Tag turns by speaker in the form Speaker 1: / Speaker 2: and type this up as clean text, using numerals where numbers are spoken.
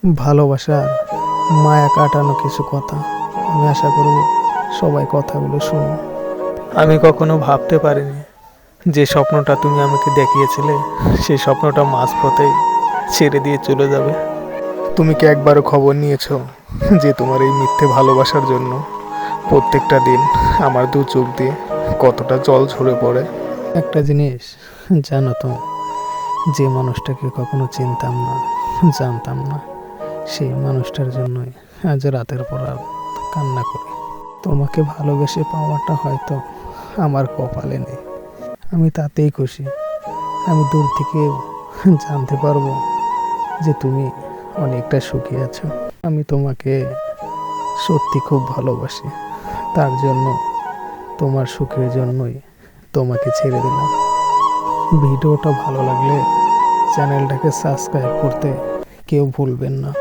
Speaker 1: ভালোবাসার মায়া কাটানো কিছু কথা। আমি আশা করব সবাই কথাগুলো শুনো। আমি কখনো ভাবতে পারিনি যে স্বপ্নটা তুমি আমাকে দেখিয়েছিলে সেই স্বপ্নটা মাঝপথেই ছেড়ে দিয়ে চলে যাবে। তুমি কি একবারও খবর নিয়েছো যে তোমার এই মিথ্যে ভালোবাসার জন্য প্রত্যেকটা দিন আমার দু চোখ দিয়ে কতটা জল ঝরে পড়ে? একটা জিনিস জানো তো, যে মানুষটাকে কখনো চিনতাম না, জানতাম না, সেই মানুষটার জন্যই আজ রাতের পর রাত কান্না করি। তোমাকে ভালোবেসে পাওয়াটা হয়তো আমার কপালে নেই, আমি তাতেই খুশি। আমি দূর থেকেও জানতে পারবো যে তুমি অনেকটা সুখী আছো। আমি তোমাকে সত্যি খুব ভালোবাসি, তার জন্য তোমার সুখের জন্যই তোমাকে ছেড়ে দিলাম। ভিডিওটা ভালো লাগলে চ্যানেলটাকে সাবস্ক্রাইব করতে কেউ ভুলবেন না।